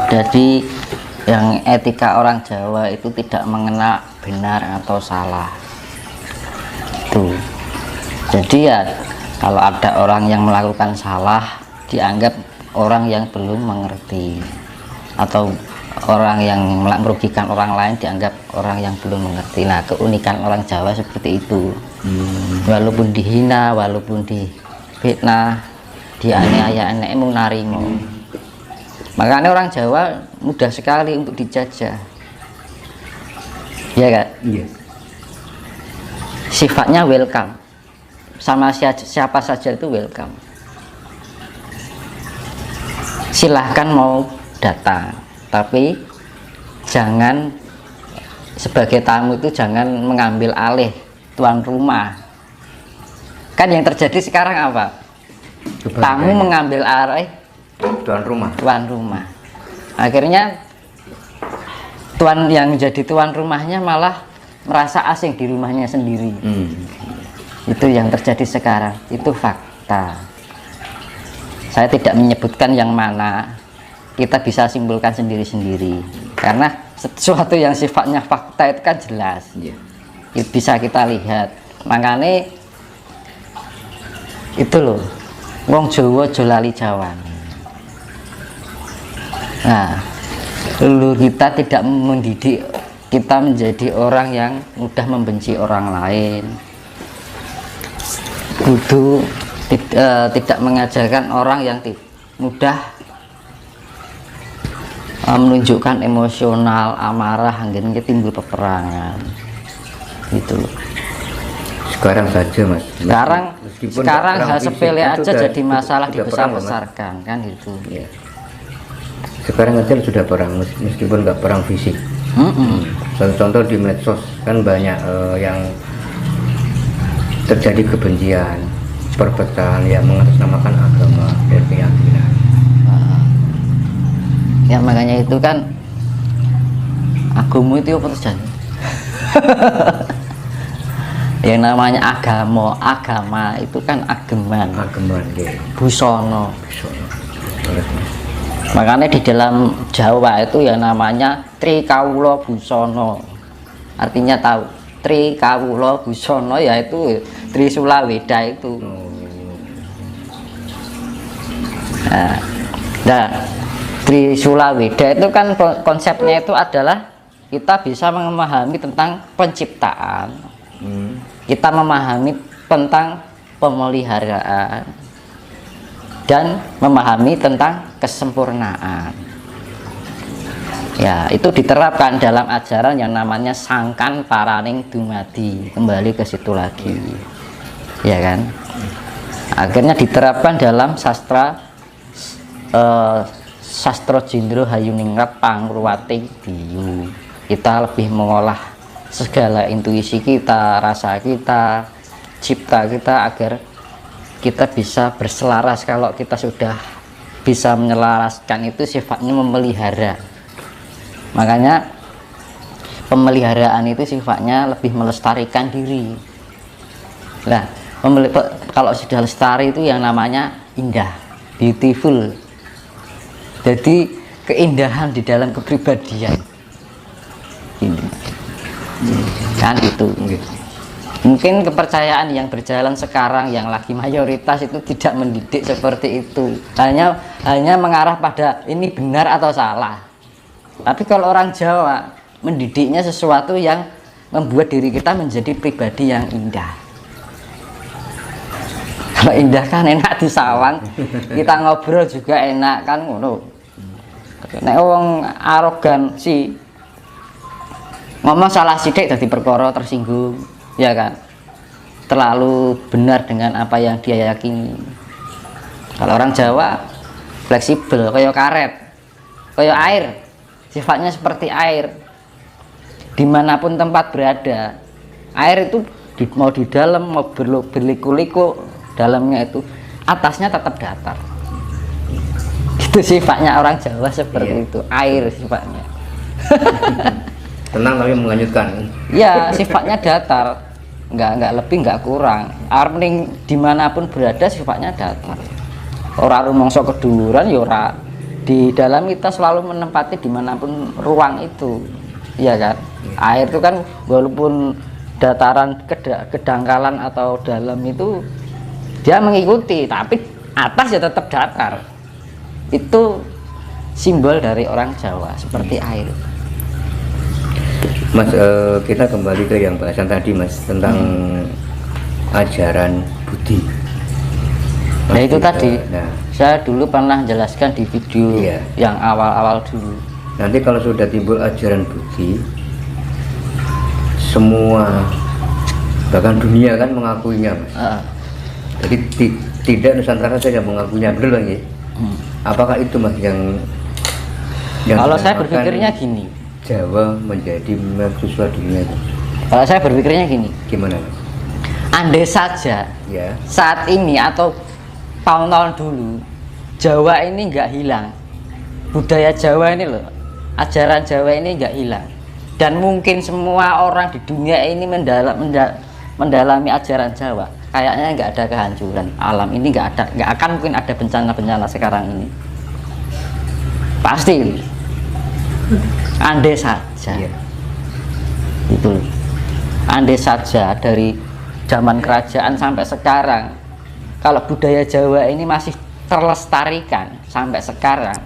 Jadi yang etika orang Jawa itu tidak mengenal benar atau salah. Tuh. Jadi ya kalau ada orang yang melakukan salah dianggap orang yang belum mengerti, atau orang yang merugikan orang lain dianggap orang yang belum mengerti. Nah, keunikan orang Jawa seperti itu. Walaupun dihina, walaupun difitnah, dianiaya, enek mung narimo. Makanya orang Jawa mudah sekali untuk dijajah, ya kan? Iya. Sifatnya welcome, sama siapa saja itu welcome. Silahkan mau datang, tapi jangan sebagai tamu itu jangan mengambil alih tuan rumah. Kan yang terjadi sekarang apa? Tamu mengambil alih tuan rumah. Akhirnya tuan yang menjadi tuan rumahnya malah merasa asing di rumahnya sendiri. Itu yang terjadi sekarang, itu fakta. Saya tidak menyebutkan yang mana, kita bisa simpulkan sendiri-sendiri, karena sesuatu yang sifatnya fakta itu kan jelas, bisa kita lihat. Makanya itu loh, wong Jawa jolali Jawa. Nah, leluhur kita tidak mendidik kita menjadi orang yang mudah membenci orang lain, kudu tidak mengajarkan orang yang mudah menunjukkan emosional, amarah, hingga timbul peperangan. Gitu loh. Sekarang saja Mas. Sekarang hal sepele aja jadi masalah dibesar-besarkan kan gitu. Ya. Sekarang aja sudah perang, meskipun nggak perang fisik. Contoh di medsos kan banyak yang terjadi kebencian, perpecahan yang mengatasnamakan agama dan keyakinan. Ya makanya itu kan agama itu apa terjadi? Yang namanya agama itu kan ageman Ya. busono. Makanya di dalam Jawa itu yang namanya Trikawula Busono, artinya tahu Trikawula Busono yaitu Trisula Weda itu. Nah, Trisula Weda itu kan konsepnya itu adalah kita bisa memahami tentang penciptaan, kita memahami tentang pemeliharaan, dan memahami tentang kesempurnaan. Ya, itu diterapkan dalam ajaran yang namanya Sangkan Paraning Dumadi. Kembali ke situ lagi, ya kan? Akhirnya diterapkan dalam sastra Sastra Jindro Hayuningrat Pangruwati Diyu. Kita lebih mengolah segala intuisi kita, rasa kita, cipta kita agar kita bisa berselaras. Kalau kita sudah bisa menyelaraskan, itu sifatnya memelihara. Makanya pemeliharaan itu sifatnya lebih melestarikan diri. Nah, kalau sudah lestari itu yang namanya indah, beautiful. Jadi keindahan di dalam kepribadian ini kan itu. Mungkin kepercayaan yang berjalan sekarang yang lagi mayoritas itu tidak mendidik seperti itu, hanya mengarah pada ini benar atau salah. Tapi kalau orang Jawa mendidiknya sesuatu yang membuat diri kita menjadi pribadi yang indah. Kalau indah kan enak disawang, kita ngobrol juga enak kan ngono. Nek wong arogan sih ngomong salah sidik jadi perkara tersinggung, ya kan? Terlalu benar dengan apa yang dia yakini. Kalau orang Jawa fleksibel, kayak karet, kayak air, sifatnya seperti air. Dimanapun tempat berada, air itu mau di dalam, mau berliku-liku, dalamnya itu atasnya tetap datar. Itu sifatnya orang Jawa seperti itu, air sifatnya. Tenang tapi menghanyutkan. Ya, sifatnya datar, nggak lebih nggak kurang. Arning dimanapun berada sifatnya datar. Orang rumangsa keduluran ya ora di dalam kita selalu menempati dimanapun ruang itu, ya kan. Air itu kan walaupun dataran kedangkalan atau dalam itu dia mengikuti, tapi atas ya tetap datar. Itu simbol dari orang Jawa seperti air. Mas, kita kembali ke yang bahasan tadi Mas tentang ajaran Budi. Nah itu tadi, nah, saya dulu pernah jelaskan di video iya, yang awal-awal dulu. nanti kalau sudah timbul ajaran Budi, semua bahkan dunia kan mengakuinya Mas. Jadi tidak Nusantara saja mengakuinya, betul Bang ya? Apakah itu Mas yang kalau saya berpikirnya gini, Jawa menjadi mercusuar dunia itu? kalau saya berpikirnya gini, Gimana Mas? andai saja Ya, saat ini atau tahun-tahun dulu Jawa ini nggak hilang, budaya Jawa ini loh, ajaran Jawa ini nggak hilang, dan mungkin semua orang di dunia ini mendalami ajaran Jawa, kayaknya nggak ada kehancuran alam ini, nggak akan mungkin ada bencana-bencana sekarang ini, pasti. Andai saja, iya. itu andai saja dari zaman kerajaan sampai sekarang, kalau budaya Jawa ini masih terlestarikan sampai sekarang,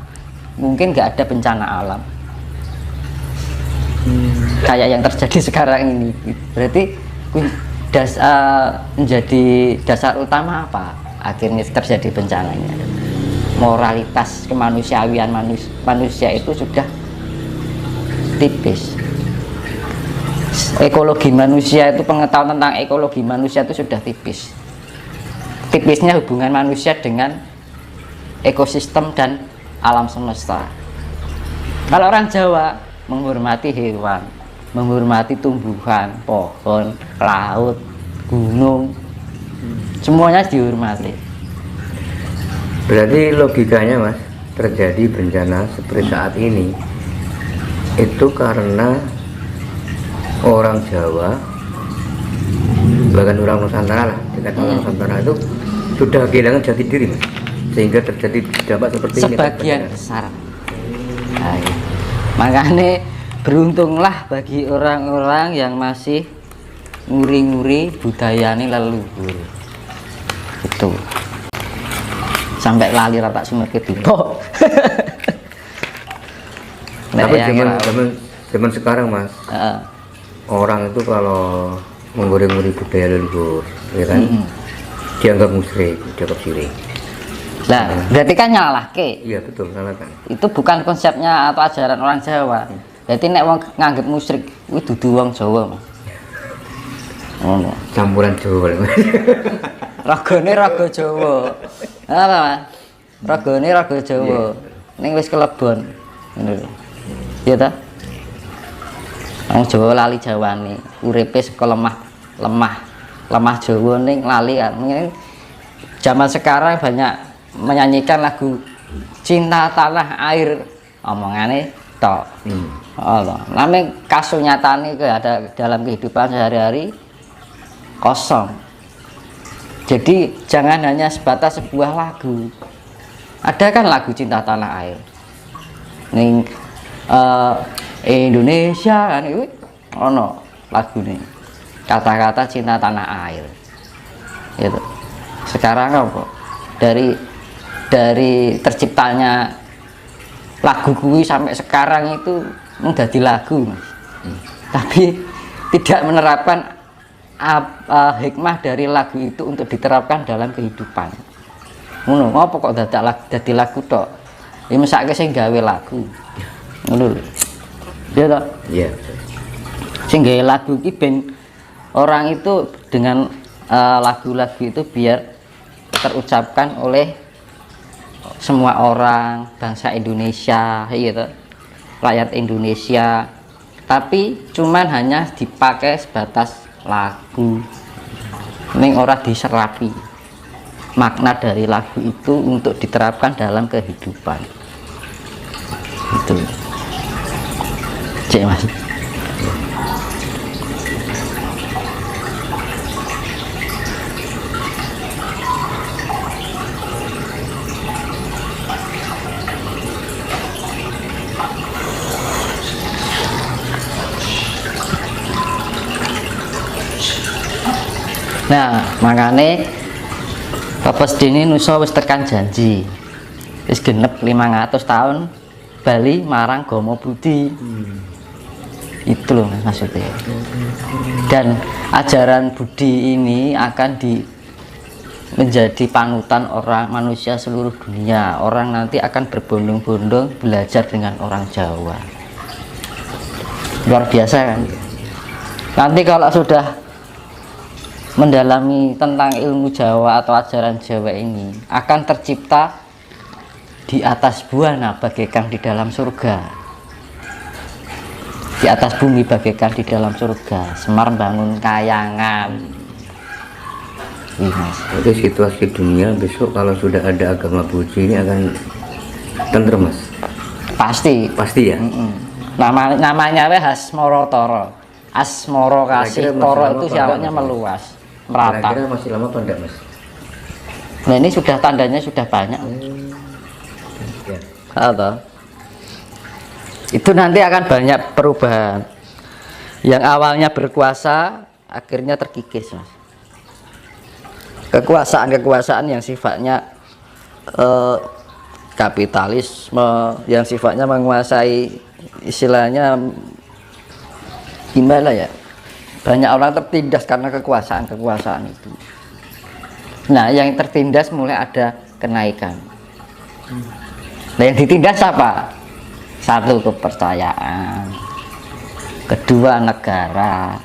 mungkin nggak ada bencana alam kayak yang terjadi sekarang ini. Berarti menjadi dasar utama apa akhirnya terjadi bencananya? Moralitas kemanusiaan manusia itu sudah tipis. Ekologi manusia itu, pengetahuan tentang ekologi manusia itu sudah tipis. Tipisnya hubungan manusia dengan ekosistem dan alam semesta. Kalau orang Jawa menghormati hewan, menghormati tumbuhan, pohon, laut, gunung, semuanya dihormati. Berarti logikanya Mas, terjadi bencana seperti saat ini itu karena orang Jawa, bahkan orang Nusantara lah, dekat orang Nusantara itu sudah kehilangan jati diri Mas, sehingga terjadi dampak seperti ini. Sebagian besar. Nah, makanya beruntunglah bagi orang-orang yang masih nguri-nguri budayane leluhur. Itu. Sampai lali rata sumber ketipo. Tapi zaman sekarang Mas, orang itu kalau menggoreng-ngori budaya leluhur, ya kan, dianggap musyrik, dianggap syirik. Nah, berarti kan nyalah ke? Iya betul, salah kan. Itu bukan konsepnya atau ajaran orang Jawa. Jadi nek wong nganggep musyrik, kuwi dudu wong Jawa, Mas. Ngono. Campuran Jawa. Ragane raga Jawa. Apa, Mas? Ragane raga Jawa. Ning wis kelebon. Ngono lho. Iya ta? Wong Jawa lali Jawane, uripe saka lemah Jawa ning lali kan. Zaman sekarang banyak menyanyikan lagu cinta tanah air, omongane tok. Allah, namanya kasus nyatane ke ada dalam kehidupan sehari-hari kosong. Jadi jangan hanya sebatas sebuah lagu. Ada kan lagu cinta tanah air. Ning Indonesia kan itu ono lagu nih. Kata-kata cinta tanah air. Gitu. Sekarang apa? Dari terciptanya lagu kuwi sampai sekarang itu menjadi lagu, Mas. Tapi tidak menerapkan hikmah dari lagu itu untuk diterapkan dalam kehidupan. Ngono, apa kok dadi lagu tok? Ya mesake sing gawe lagu. Ngono lho. Iya toh? Iya. Sing gawe lagu iki ben orang itu dengan lagu-lagu itu biar terucapkan oleh semua orang bangsa Indonesia, gitu, rakyat Indonesia, tapi cuman hanya dipakai sebatas lagu, ning ora diserapi makna dari lagu itu untuk diterapkan dalam kehidupan. Itu cek Mas. Nah, makane Bapak Sedini nusa wis tekan janji. Wis genep 500 tahun bali marang Gomo Budi. Itu loh maksudnya. Dan ajaran Budi ini akan menjadi panutan orang manusia seluruh dunia. Orang nanti akan berbondong-bondong belajar dengan orang Jawa. Luar biasa kan? Nanti kalau sudah mendalami tentang ilmu Jawa atau ajaran Jawa ini, akan tercipta di atas buana bagaikan di dalam surga, di atas bumi bagaikan di dalam surga. Semar bangun kayangan. Itu situasi dunia besok kalau sudah ada agama Budi ini akan tentrem, Mas? Pasti Ya. Namanya Hasmoro Toro. Asmoro kasih Toro itu siapanya meluas, merata. Kira-kira masih lama apa enggak, Mas? Nah, ini sudah tandanya sudah banyak. Ya. Atau itu nanti akan banyak perubahan. Yang awalnya berkuasa akhirnya terkikis, Mas. Kekuasaan yang sifatnya kapitalisme, yang sifatnya menguasai, istilahnya gimana ya, banyak orang tertindas karena kekuasaan itu. Nah, yang tertindas mulai ada kenaikan. Nah, yang ditindas apa? Satu, kepercayaan. Kedua, negara.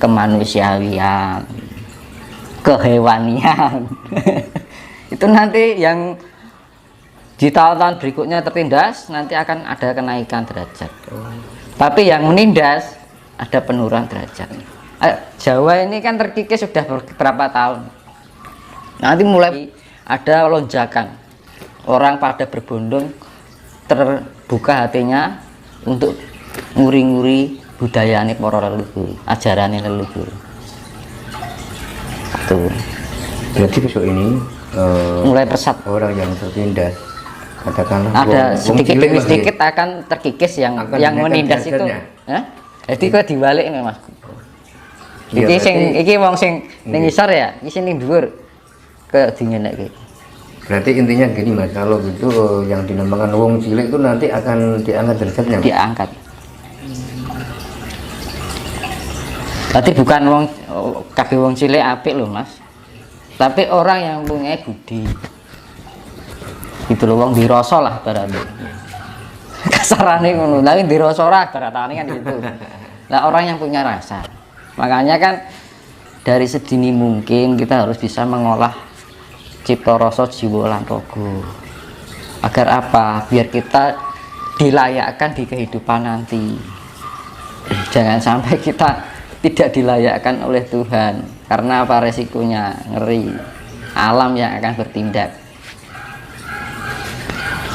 Kemanusiaan, kehewanian. Itu nanti yang di tahun-tahun berikutnya tertindas, nanti akan ada kenaikan derajat. Tapi yang menindas ada penurunan derajat. Jawa ini kan terkikis sudah beberapa tahun. Nanti mulai ada lonjakan. Orang pada berbondong, terbuka hatinya untuk nguri-nguri budaya ini para leluhur, ajaran leluhur. Tuh. Jadi besok ini mulai pesat. Orang yang tertindas, katakanlah ada sedikit demi sedikit akan terkikis yang menindas itu. Jadi kok dibalik nih, Mas. Iki wong sing ning ngisor ya, iki sing ning dhuwur ke dingenekke. Berarti intinya gini, Mas, kalau gitu yang dinamakan wong cilik itu nanti akan diangkat derajatnya. Diangkat. Berarti bukan kabeh wong cilik apik loh, Mas. Tapi orang yang punya budi. Itu loh, wong dirasa lah berarti. Kasarane ngono. Tapi dirasa ora baratane kan gitu. Nah, orang yang punya rasa. Makanya kan dari sedini mungkin kita harus bisa mengolah cipta rasa jiwa lan raga. Agar apa? Biar kita dilayakkan di kehidupan nanti. Jangan sampai kita tidak dilayakkan oleh Tuhan. Karena apa? Resikonya ngeri. Alam yang akan bertindak.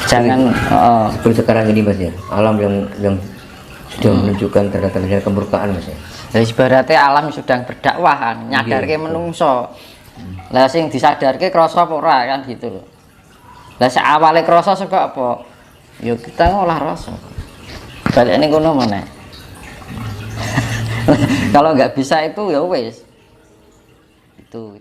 Jangan seperti sekarang ini, Mas, ya. Alam yang sudah menunjukkan tanda-tanda kemurkaan, Mas, ya. Jadi ibaratnya alam sedang berdakwah, nyadarke menungso. Lah sing disadarke krasa apa ora kan gitu loh. Lah sak awale krasa saka apa? Ya kita ngolah rasa. Balik ning kono meneh. Kalau nggak bisa itu ya wis. Itu